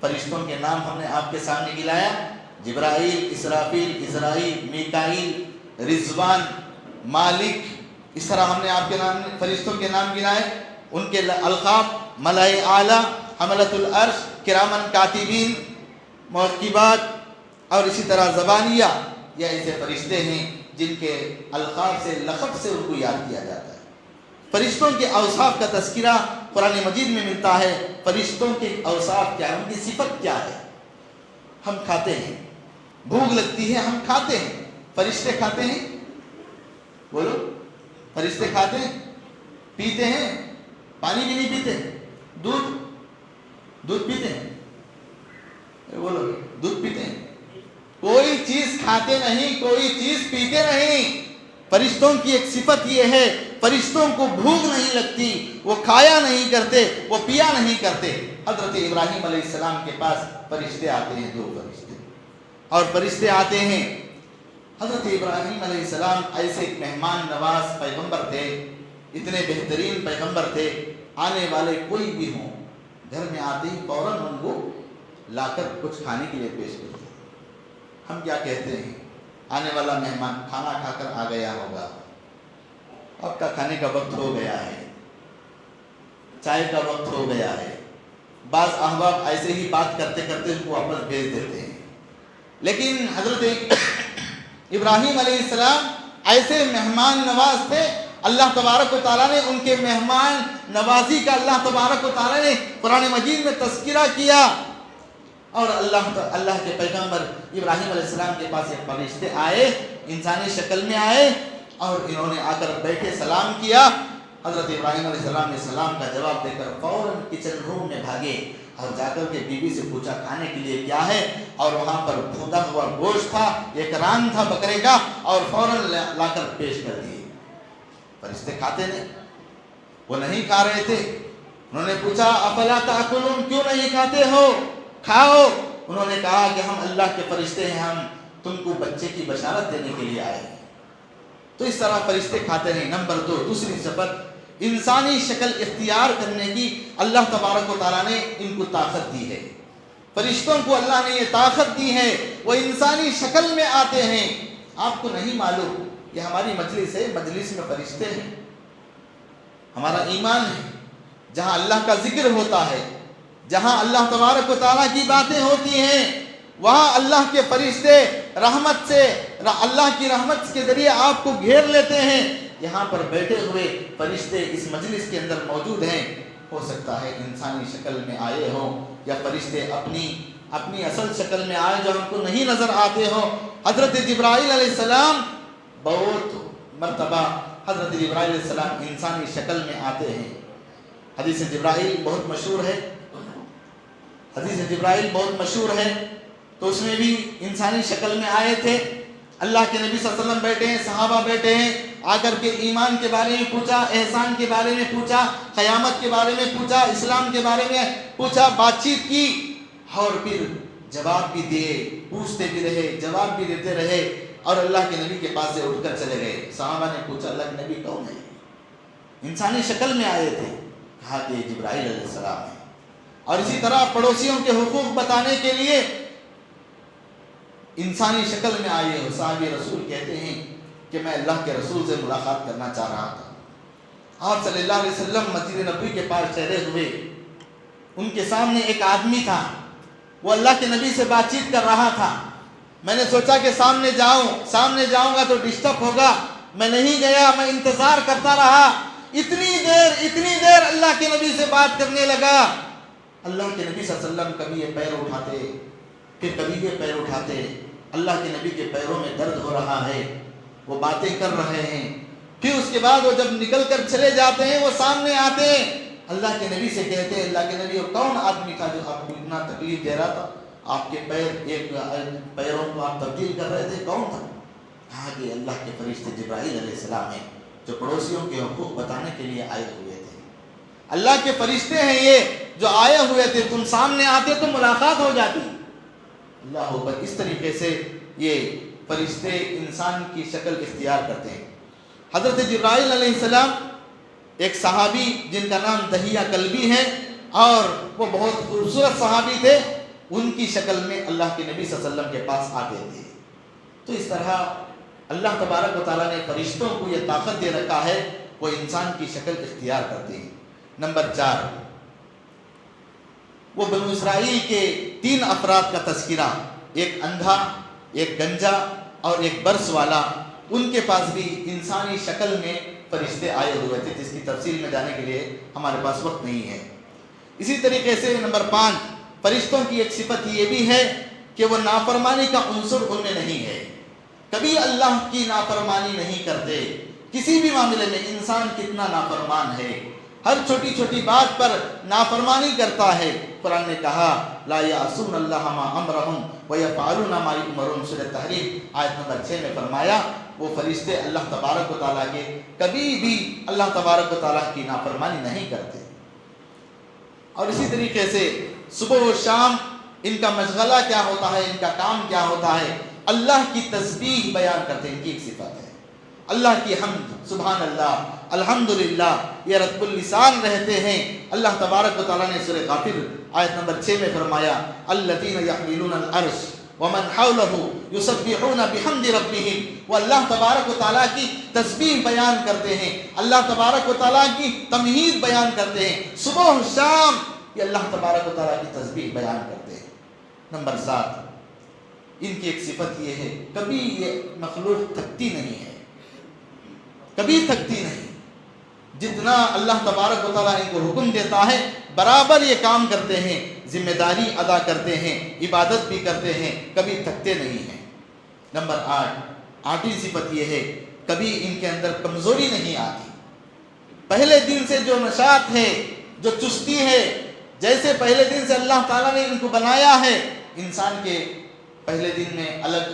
فرشتوں کے نام ہم نے آپ کے سامنے گنایا، جبرائیل، اسرافیل، عزرائیل، میکائیل، رضوان، مالک، اس طرح ہم نے آپ کے نام فرشتوں کے نام گنائے، ان کے القاب ملائے اعلیٰ، حملۃ العرش، کرامن کاتبین، معقبات، اور اسی طرح زبانیہ۔ یہ ایسے فرشتے ہیں جن کے القاب سے، لقب سے ان کو یاد کیا جاتا ہے۔ فرشتوں کے اوصاف کا تذکرہ قرآن مجید میں ملتا ہے۔ فرشتوں کے اوصاف کیا ہے، ان کی صفت کیا ہے؟ ہم کھاتے ہیں، بھوک لگتی ہے ہم کھاتے ہیں، فرشتے کھاتے ہیں؟ بولو، فرشتے کھاتے ہیں، پیتے ہیں، پانی بھی نہیں پیتے، دودھ پیتے ہیں، بولو دودھ پیتے ہیں، کوئی چیز کھاتے نہیں، کوئی چیز پیتے نہیں۔ فرشتوں کی ایک صفت یہ ہے، فرشتوں کو بھوک نہیں لگتی، وہ کھایا نہیں کرتے، وہ پیا نہیں کرتے۔ حضرت ابراہیم علیہ السلام کے پاس فرشتے آتے ہیں، 2 فرشتے، اور فرشتے آتے ہیں۔ حضرت ابراہیم علیہ السلام ایسے ایک مہمان نواز پیغمبر تھے، اتنے بہترین پیغمبر تھے، آنے والے کوئی بھی ہوں گھر میں آتے ہی فوراً ان کو لا کر کچھ کھانے کے لیے پیش کرتے ہیں۔ ہم کیا کہتے ہیں؟ آنے والا مہمان کھانا کھا کر آ گیا ہوگا، اب کا کھانے کا وقت ہو گیا ہے، چائے کا وقت ہو گیا ہے۔ بعض احباب ایسے ہی بات کرتے کرتے ان کو واپس بھیج دیتے ہیں۔ لیکن حضرت ابراہیم علیہ السلام ایسے مہمان نواز تھے، اللہ تبارک و تعالیٰ نے ان کے مہمان نوازی کا اللہ تبارک و تعالیٰ نے قرآن مجید میں تذکرہ کیا۔ اور اللہ کے پیغمبر ابراہیم علیہ السلام کے پاس ایک فرشتے آئے، انسانی شکل میں آئے، اور انہوں نے آ کر بیٹھے، سلام کیا۔ حضرت ابراہیم علیہ السلام نے سلام کا جواب دے کر فوراً کچن روم میں بھاگے اور جا کر کے بیوی سے پوچھا کھانے کے لیے کیا ہے، اور وہاں پر بھونا ہوا گوشت تھا، ایک ران تھا بکرے کا، اور فوراً لا کر پیش کر دیے۔ فرشتے کھاتے نہیں، وہ نہیں کھا رہے تھے۔ انہوں نے پوچھا افلا تاکلون، کیوں نہیں کھاتے ہو، کھاؤ۔ انہوں نے کہا کہ ہم اللہ کے فرشتے ہیں، ہم تم کو بچے کی بشارت دینے کے لیے آئے ہیں۔ تو اس طرح فرشتے کھاتے ہیں۔ نمبر 2، دوسری صفت، انسانی شکل اختیار کرنے کی اللہ تبارک و تعالیٰ نے ان کو طاقت دی ہے۔ فرشتوں کو اللہ نے یہ طاقت دی ہے، وہ انسانی شکل میں آتے ہیں۔ آپ کو نہیں معلوم، یہ ہماری مجلس ہے، مجلس میں فرشتے ہیں، ہمارا ایمان ہے۔ جہاں اللہ کا ذکر ہوتا ہے، جہاں اللہ تبارک و تعالیٰ کی باتیں ہوتی ہیں، وہاں اللہ کے فرشتے رحمت سے، اللہ کی رحمت کے ذریعے آپ کو گھیر لیتے ہیں۔ یہاں پر بیٹھے ہوئے فرشتے اس مجلس کے اندر موجود ہیں۔ ہو سکتا ہے انسانی شکل میں آئے ہوں، یا فرشتے اپنی اصل شکل میں آئے جو ہم کو نہیں نظر آتے ہوں۔ حضرت جبرائیل علیہ السلام بہت مرتبہ حضرت جبرائیل علیہ السلام انسانی شکل میں آتے ہیں۔ حدیث جبرائیل بہت مشہور ہے، حدیث جبرائیل بہت مشہور ہے، تو اس میں بھی انسانی شکل میں آئے تھے۔ اللہ کے نبی صلی اللہ علیہ وسلم بیٹھے ہیں، صحابہ بیٹھے ہیں، آ کر کے ایمان کے بارے میں پوچھا، احسان کے بارے میں پوچھا، قیامت کے بارے میں پوچھا، اسلام کے بارے میں پوچھا، بات چیت کی، اور پھر جواب بھی دیے، پوچھتے بھی رہے، جواب بھی دیتے رہے، اور اللہ کے نبی کے پاس سے اٹھ کر چلے گئے۔ صحابہ نے پوچھا اللہ کے نبی کون ہے؟ انسانی شکل میں آئے تھے، کہا کہ جبرائیل علیہ السلام ہے۔ اور اسی طرح پڑوسیوں کے حقوق بتانے کے لیے انسانی شکل میں آئے ہو۔ صحابی رسول کہتے ہیں کہ میں اللہ کے رسول سے ملاقات کرنا چاہ رہا تھا۔ آپ صلی اللہ علیہ وسلم مسجد نبوی کے پاس ٹھہرے ہوئے، ان کے سامنے ایک آدمی تھا، وہ اللہ کے نبی سے بات چیت کر رہا تھا۔ میں نے سوچا کہ سامنے جاؤں گا تو ڈسٹرب ہوگا، میں نہیں گیا، میں انتظار کرتا رہا۔ اتنی دیر اللہ کے نبی سے بات کرنے لگا۔ اللہ کے نبی صلی اللہ علیہ وسلم کبھی یہ پیر اٹھاتے، پھر کبھی یہ پیر اٹھاتے۔ اللہ کے نبی کے پیروں میں درد ہو رہا ہے، وہ باتیں کر رہے ہیں۔ پھر اس کے بعد وہ جب نکل کر چلے جاتے ہیں، وہ سامنے آتے ہیں، اللہ کے نبی سے کہتے ہیں اللہ کے نبی وہ کون آدمی تھا جو آپ کو اتنا تکلیف دے رہا تھا، آپ کے پیروں کو آپ تبدیل کر رہے تھے، کون تھا؟ کہا کہ اللہ کے فرشتے جبرائیل علیہ السلام ہیں، جو پڑوسیوں کے حقوق بتانے کے لیے آئے ہوئے تھے۔ اللہ کے فرشتے ہیں یہ جو آئے ہوئے تھے، تم سامنے آتے تو ملاقات ہو جاتی۔ اللہ اکبر۔ اس طریقے سے یہ فرشتے انسان کی شکل اختیار کرتے ہیں۔ حضرت جبرائیل علیہ السلام ایک صحابی جن کا نام دہیہ کلبی ہے، اور وہ بہت خوبصورت صحابی تھے، ان کی شکل میں اللہ کے نبی صلی اللہ علیہ وسلم کے پاس آتے تھے۔ تو اس طرح اللہ تبارک و تعالیٰ نے فرشتوں کو یہ طاقت دے رکھا ہے، وہ انسان کی شکل اختیار کرتے ہیں۔ نمبر 4، وہ بنو اسرائیل کے 3 افراد کا تذکرہ، ایک اندھا، ایک گنجا اور ایک برس والا، ان کے پاس بھی انسانی شکل میں فرشتے آئے ہوئے تھے، جس کی تفصیل میں جانے کے لیے ہمارے پاس وقت نہیں ہے۔ اسی طریقے سے نمبر 5، فرشتوں کی ایک صفت یہ بھی ہے کہ وہ نافرمانی کا عنصر ان میں نہیں ہے، کبھی اللہ کی نافرمانی نہیں کرتے۔ کسی بھی معاملے میں انسان کتنا نافرمان ہے، ہر چھوٹی چھوٹی بات پر نافرمانی کرتا ہے۔ قرآن نے کہا لا یعصون اللہ ما امرہم ویفعلون ما یؤمرون، سورۃ تحریم آیت نمبر 6 میں فرمایا وہ فرشتے اللہ تبارک و تعالیٰ کے کبھی بھی اللہ تبارک و تعالیٰ کی نافرمانی نہیں کرتے۔ اور اسی طریقے سے صبح و شام ان کا مشغلہ کیا ہوتا ہے، ان کا کام کیا ہوتا ہے، اللہ کی تسبیح بیان کرتے ہیں، ان کی ایک صفت ہے۔ اللہ کی حمد، سبحان اللہ، الحمدللہ، یہ رب اللسان رہتے ہیں۔ اللہ تبارک و تعالیٰ نے سورہ غافر آیت نمبر 6 میں فرمایا الذین یحملون العرش ومن حولہ یسبحون بحمد ربہم، وہ اللہ تبارک و تعالیٰ کی تسبیح بیان کرتے ہیں، اللہ تبارک و تعالیٰ کی تمہید بیان کرتے ہیں، صبح و شام یہ اللہ تبارک و تعالیٰ کی تسبیح بیان کرتے ہیں۔ نمبر 7، ان کی ایک صفت یہ ہے کبھی یہ مخلوق تھکتی نہیں ہے، کبھی تھکتی نہیں، جتنا اللہ تبارک و تعالیٰ ان کو حکم دیتا ہے برابر یہ کام کرتے ہیں، ذمہ داری ادا کرتے ہیں، عبادت بھی کرتے ہیں، کبھی تھکتے نہیں ہیں۔ نمبر 8، 8ویں صفت یہ ہے کبھی ان کے اندر کمزوری نہیں آتی، پہلے دن سے جو نشاط ہے، جو چستی ہے، جیسے پہلے دن سے اللہ تعالیٰ نے ان کو بنایا ہے، انسان کے پہلے دن میں الگ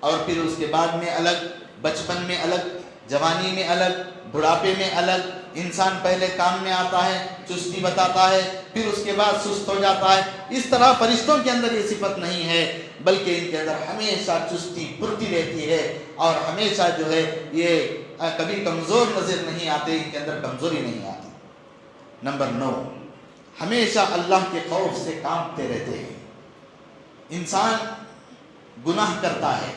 اور پھر اس کے بعد میں الگ، بچپن میں الگ، جوانی میں الگ، بڑھاپے میں الگ، انسان پہلے کام میں آتا ہے، چستی بتاتا ہے، پھر اس کے بعد سست ہو جاتا ہے۔ اس طرح فرشتوں کے اندر یہ صفت نہیں ہے، بلکہ ان کے اندر ہمیشہ چستی پھرتی رہتی ہے، اور ہمیشہ جو ہے یہ کبھی کمزور نظر نہیں آتے، ان کے اندر کمزوری نہیں آتی۔ نمبر 9، ہمیشہ اللہ کے خوف سے کانپتے رہتے ہیں۔ انسان گناہ کرتا ہے،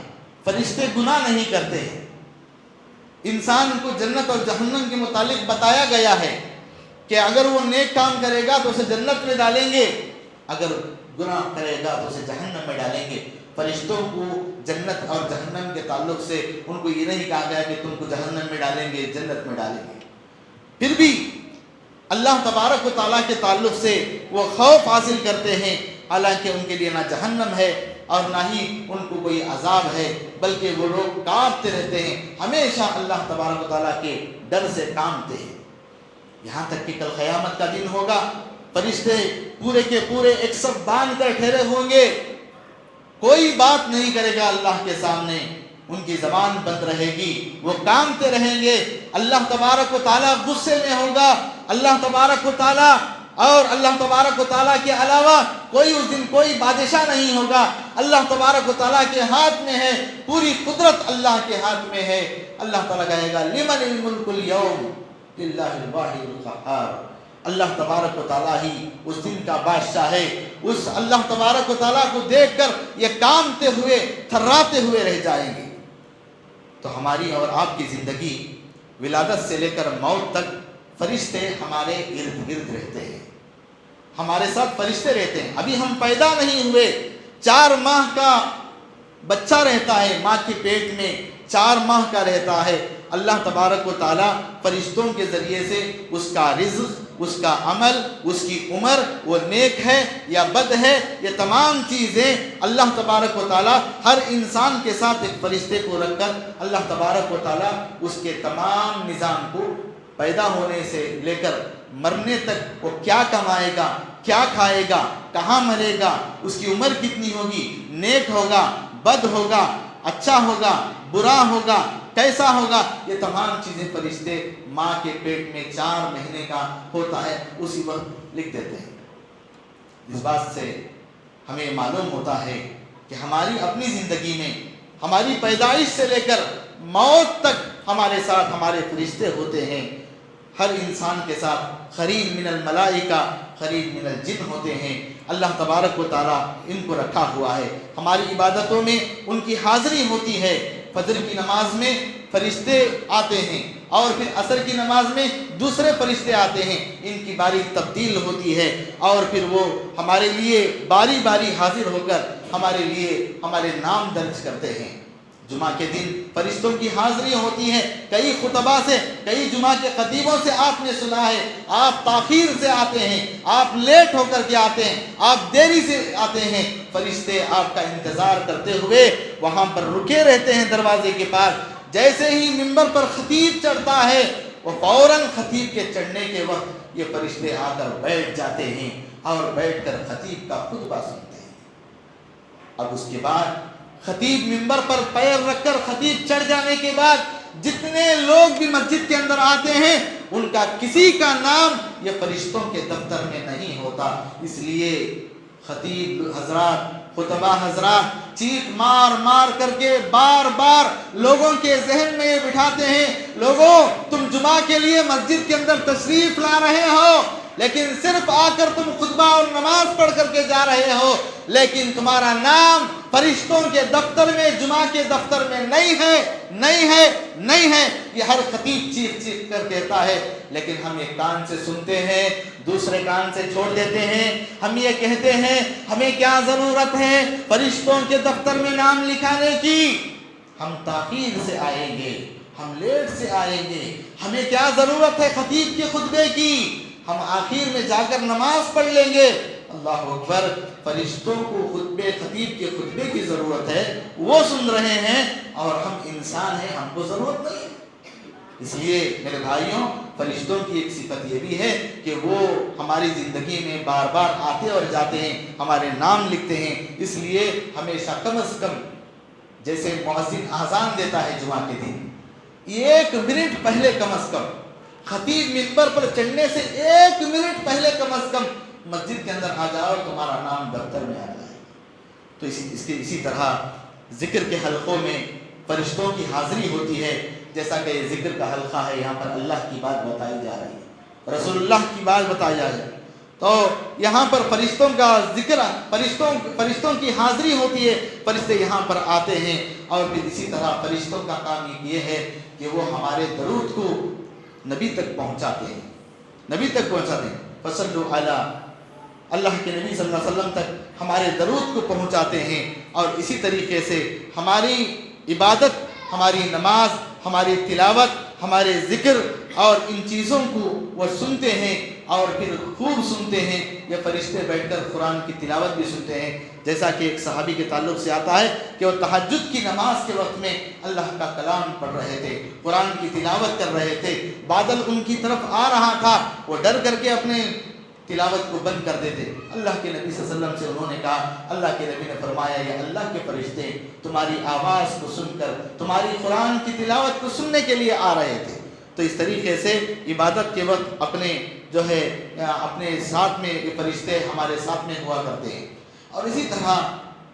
فرشتے گناہ نہیں کرتے ہیں۔ انسان کو جنت اور جہنم کے متعلق بتایا گیا ہے کہ اگر وہ نیک کام کرے گا تو اسے جنت میں ڈالیں گے، اگر گناہ کرے گا تو اسے جہنم میں ڈالیں گے۔ فرشتوں کو جنت اور جہنم کے تعلق سے ان کو یہ نہیں کہا گیا کہ تم کو جہنم میں ڈالیں گے، جنت میں ڈالیں گے۔ پھر بھی اللہ تبارک و تعالیٰ کے تعلق سے وہ خوف حاصل کرتے ہیں، حالانکہ ان کے لیے نہ جہنم ہے اور نہ ہی ان کو کوئی عذاب ہے، بلکہ وہ لوگ کانپتے رہتے ہیں، ہمیشہ اللہ تبارک و تعالیٰ کے ڈر سے کانپتے ہیں، یہاں تک کہ کل قیامت کا دن ہوگا، فرشتے پورے کے پورے ایک صف باندھ کر ٹھہرے ہوں گے، کوئی بات نہیں کرے گا اللہ کے سامنے، ان کی زبان بند رہے گی، وہ کانپتے رہیں گے۔ اللہ تبارک و تعالیٰ غصے میں ہوگا، اللہ تبارک و تعالیٰ اور اللہ تبارک و تعالیٰ کے علاوہ کوئی اس دن کوئی بادشاہ نہیں ہوگا، اللہ تبارک و تعالیٰ کے ہاتھ میں ہے، پوری قدرت اللہ کے ہاتھ میں ہے۔ اللہ تعالیٰ کہے گا لمن الملک اليوم للہ الواحد القہار، اللہ تبارک و تعالیٰ ہی اس دن کا بادشاہ ہے۔ اس اللہ تبارک و تعالیٰ کو دیکھ کر یہ کانپتے ہوئے، تھراتے ہوئے رہ جائیں گے۔ تو ہماری اور آپ کی زندگی ولادت سے لے کر موت تک فرشتے ہمارے ارد گرد رہتے ہیں، ہمارے ساتھ فرشتے رہتے ہیں۔ ابھی ہم پیدا نہیں ہوئے، 4 ماہ کا بچہ رہتا ہے ماں کے پیٹ میں، 4 ماہ کا رہتا ہے۔ اللہ تبارک و تعالیٰ فرشتوں کے ذریعے سے اس کا رزق، اس کا عمل، اس کی عمر، وہ نیک ہے یا بد ہے، یہ تمام چیزیں اللہ تبارک و تعالیٰ ہر انسان کے ساتھ ایک فرشتے کو رکھ کر اللہ تبارک و تعالیٰ اس کے تمام نظام کو پیدا ہونے سے لے کر مرنے تک وہ کیا کمائے گا، کیا کھائے گا، کہاں مرے گا، اس کی عمر کتنی ہوگی، نیک ہوگا، بد ہوگا، اچھا ہوگا، برا ہوگا، کیسا ہوگا، یہ تمام چیزیں فرشتے ماں کے پیٹ میں 4 مہینے کا ہوتا ہے اسی وقت لکھ دیتے ہیں۔ اس بات سے ہمیں معلوم ہوتا ہے کہ ہماری اپنی زندگی میں ہماری پیدائش سے لے کر موت تک ہمارے ساتھ ہمارے فرشتے ہوتے ہیں۔ ہر انسان کے ساتھ قریب من الملائکہ، قریب من الجن ہوتے ہیں۔ اللہ تبارک و تعالیٰ ان کو رکھا ہوا ہے۔ ہماری عبادتوں میں ان کی حاضری ہوتی ہے۔ فجر کی نماز میں فرشتے آتے ہیں اور پھر عصر کی نماز میں دوسرے فرشتے آتے ہیں، ان کی باری تبدیل ہوتی ہے اور پھر وہ ہمارے لیے باری باری حاضر ہو کر ہمارے لیے ہمارے نام درج کرتے ہیں۔ جمعہ کے دن فرشتوں کی حاضری ہوتی ہے، کئی خطبہ سے، کئی جمعہ کے خطیبوں سے آپ نے سنا ہے، آپ تاخیر سے آتے ہیں، آپ لیٹ ہو کر کے آتے ہیں، آپ دیری سے آتے ہیں، فرشتے آپ کا انتظار کرتے ہوئے وہاں پر رکے رہتے ہیں دروازے کے پاس۔ جیسے ہی منبر پر خطیب چڑھتا ہے وہ فوراً خطیب کے چڑھنے کے وقت یہ فرشتے آ کر بیٹھ جاتے ہیں اور بیٹھ کر خطیب کا خطبہ سنتے ہیں۔ اب اس کے بعد خطیب منبر پر پیر رکھ کر خطیب چڑھ جانے کے بعد جتنے لوگ بھی مسجد کے اندر آتے ہیں ان کا کسی کا نام یہ فرشتوں کے دفتر میں نہیں ہوتا، اس لیے خطیب حضرات، خطبہ حضرات چیخ مار مار کر کے بار بار لوگوں کے ذہن میں یہ بٹھاتے ہیں، لوگوں تم جمعہ کے لیے مسجد کے اندر تشریف لا رہے ہو لیکن صرف آ کر تم خطبہ اور نماز پڑھ کر کے جا رہے ہو، لیکن تمہارا نام فرشتوں کے دفتر میں، جمعہ کے دفتر میں نہیں ہے، نہیں ہے، نہیں ہے۔ یہ ہر خطیب چیخ چیخ کر کہتا ہے، لیکن ہم ایک کان سے سنتے ہیں، دوسرے کان سے چھوڑ دیتے ہیں۔ ہم یہ کہتے ہیں ہمیں کیا ضرورت ہے فرشتوں کے دفتر میں نام لکھانے کی، ہم تاخیر سے آئیں گے، ہم لیٹ سے آئیں گے، ہمیں کیا ضرورت ہے خطیب کے خطبے کی، ہم آخر میں جا کر نماز پڑھ لیں گے۔ اللہ اکبر، فرشتوں کو خطیب کے خطبے کی ضرورت ہے، وہ سن رہے ہیں، اور ہم انسان ہیں، ہم کو ضرورت نہیں۔ اس لیے میرے بھائیوں، فرشتوں کی ایک صفت یہ بھی ہے کہ وہ ہماری زندگی میں بار بار آتے اور جاتے ہیں، ہمارے نام لکھتے ہیں۔ اس لیے ہمیشہ کم از کم، جیسے مؤذن اذان دیتا ہے جمعہ کے دن، 1 منٹ پہلے کم از کم، خطیب منبر پر چڑھنے سے 1 منٹ پہلے کم از کم مسجد کے اندر آ جاؤ، تمہارا نام دفتر میں آ جائے۔ تو اسی طرح ذکر کے حلقوں میں فرشتوں کی حاضری ہوتی ہے، جیسا کہ یہ ذکر کا حلقہ ہے، یہاں پر اللہ کی بات بتائی جا رہی ہے، رسول اللہ کی بات بتائی جا رہی ہے، تو یہاں پر فرشتوں کا ذکر، فرشتوں کی حاضری ہوتی ہے، فرشتے یہاں پر آتے ہیں۔ اور پھر اسی طرح فرشتوں کا کام یہ ہے کہ وہ ہمارے درود کو نبی تک پہنچاتے ہیں، نبی تک پہنچاتے ہیں۔ فصلوا علی، اللہ کے نبی صلی اللہ علیہ وسلم تک ہمارے درود کو پہنچاتے ہیں۔ اور اسی طریقے سے ہماری عبادت، ہماری نماز، ہماری تلاوت، ہمارے ذکر اور ان چیزوں کو وہ سنتے ہیں، اور پھر خوب سنتے ہیں۔ یہ فرشتے بیٹھ کر قرآن کی تلاوت بھی سنتے ہیں، جیسا کہ ایک صحابی کے تعلق سے آتا ہے کہ وہ تہجد کی نماز کے وقت میں اللہ کا کلام پڑھ رہے تھے، قرآن کی تلاوت کر رہے تھے، بادل ان کی طرف آ رہا تھا، وہ ڈر کر کے اپنے تلاوت کو بند کر دیتے۔ اللہ کے نبی صلی اللہ علیہ وسلم سے انہوں نے کہا، اللہ کے نبی نے فرمایا یہ اللہ کے فرشتے تمہاری آواز کو سن کر، تمہاری قرآن کی تلاوت کو سننے کے لیے آ رہے تھے۔ تو اس طریقے سے عبادت کے وقت اپنے ساتھ میں یہ فرشتے ہمارے ساتھ میں ہوا کرتے ہیں۔ اور اسی طرح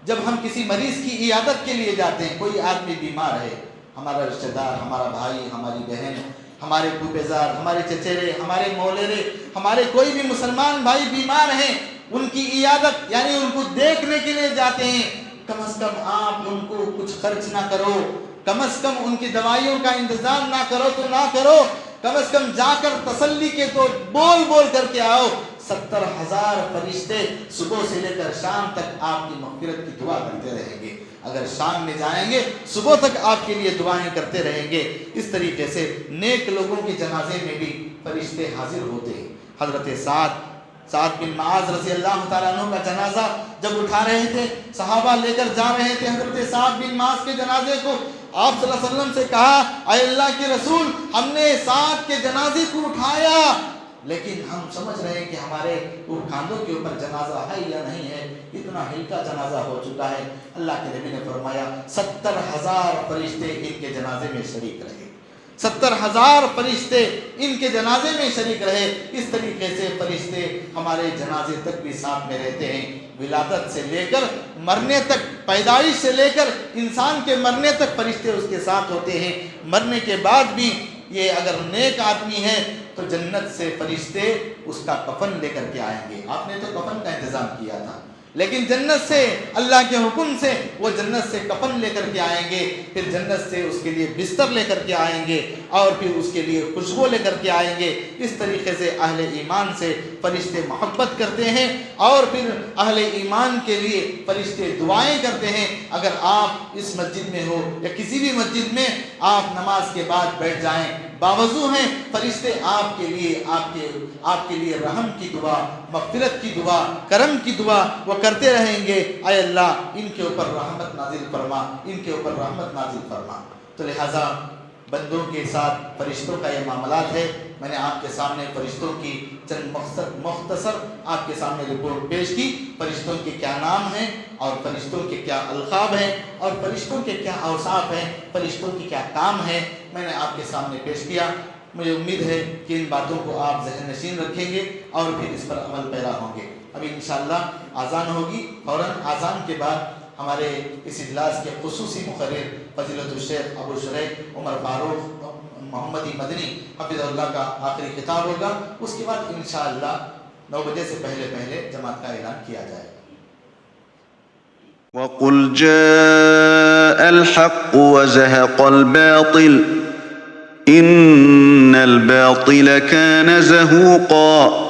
جب ہم کسی مریض کی عیادت کے لیے جاتے ہیں، کوئی آدمی بیمار ہے، ہمارا رشتہ دار، ہمارا بھائی، ہماری بہن، ہمارے پھوپھیزار، ہمارے چچیرے، ہمارے مولرے، ہمارے کوئی بھی مسلمان بھائی بیمار ہیں، ان کی عیادت یعنی ان کو دیکھنے کے لیے جاتے ہیں، کم از کم آپ ان کو کچھ خرچ نہ کرو، کم از کم ان کی دوائیوں کا انتظام نہ کرو تو نہ کرو، کم از کم جا کر تسلی کے تو بول کر کے آؤ۔ 70,000 فرشتے صبح سے لے کر شام تک آپ کی مغفرت کی دعا کرتے رہیں گے۔ اگر شام میں جائیں گے، صبح تک آپ کے لیے دعائیں کرتے رہیں گے۔ اس طریقے سے نیک لوگوں کے جنازے میں بھی فرشتے حاضر ہوتے ہیں۔ حضرت سعد بن معاذ رضی اللہ تعالیٰ عنہ کا جنازہ جب اٹھا رہے تھے، صحابہ لے کر جا رہے تھے حضرت سعد بن معاذ کے جنازے کو، آپ صلی اللہ علیہ وسلم سے کہا، اے اللہ کے رسول، ہم نے سعد کے جنازے کو اٹھایا، لیکن ہم سمجھ رہے ہیں کہ ہمارے کاندھوں کے اوپر جنازہ ہے یا نہیں ہے، اتنا ہلکا جنازہ ہو چکا ہے۔ اللہ کے نبی نے فرمایا 70,000 فرشتے ان کے جنازے میں شریک رہے، 70,000 فرشتے ان کے جنازے میں شریک رہے۔ اس طریقے سے فرشتے ہمارے جنازے تک بھی ساتھ میں رہتے ہیں، ولادت سے لے کر مرنے تک، پیدائش سے لے کر انسان کے مرنے تک فرشتے اس کے ساتھ ہوتے ہیں۔ مرنے کے بعد بھی یہ اگر نیک آدمی ہے تو جنت سے فرشتے اس کا کفن لے کر کے آئیں گے۔ آپ نے تو کفن کا انتظام کیا تھا، لیکن جنت سے اللہ کے حکم سے وہ جنت سے کفن لے کر کے آئیں گے، پھر جنت سے اس کے لیے بستر لے کر کے آئیں گے، اور پھر اس کے لیے خوشبو لے کر کے آئیں گے۔ اس طریقے سے اہل ایمان سے فرشتے محبت کرتے ہیں، اور پھر اہل ایمان کے لیے فرشتے دعائیں کرتے ہیں۔ اگر آپ اس مسجد میں ہو یا کسی بھی مسجد میں آپ نماز کے بعد بیٹھ جائیں، باوضو ہیں، فرشتے آپ کے لیے رحم کی دعا، مغفرت کی دعا، کرم کی دعا وہ کرتے رہیں گے، اے اللہ ان کے اوپر رحمت نازل فرما، ان کے اوپر رحمت نازل فرما۔ تو لہٰذا بندوں کے ساتھ فرشتوں کا یہ معاملات ہے۔ میں نے آپ کے سامنے فرشتوں کی چند مختصر آپ کے سامنے رپورٹ پیش کی، فرشتوں کے کیا نام ہیں، اور فرشتوں کے کیا القاب ہیں، اور فرشتوں کے کیا اوصاف ہیں، فرشتوں کی کیا کام ہے، میں نے آپ کے سامنے پیش کیا۔ مجھے امید ہے کہ ان باتوں کو آپ ذہن نشین رکھیں گے اور پھر اس پر عمل پیرا ہوں گے۔ ابھی انشاءاللہ آذان ہوگی، فوراً آذان کے بعد ہمارے اس اجلاس کے خصوصی مقرر فضیلت الشیخ ابو شریح عمر فاروق محمدی مدنی حفظ اللہ کا آخری خطاب ہوگا۔ اس کے بعد انشاءاللہ 9 بجے سے پہلے جماعت کا اعلان کیا جائے گا.
وَقُلْ جَاءَ الْحَقُّ وَزَهَقَ الْبَاطِلُ إِنَّ الْبَاطِلَ كَانَ زَهُوقًا.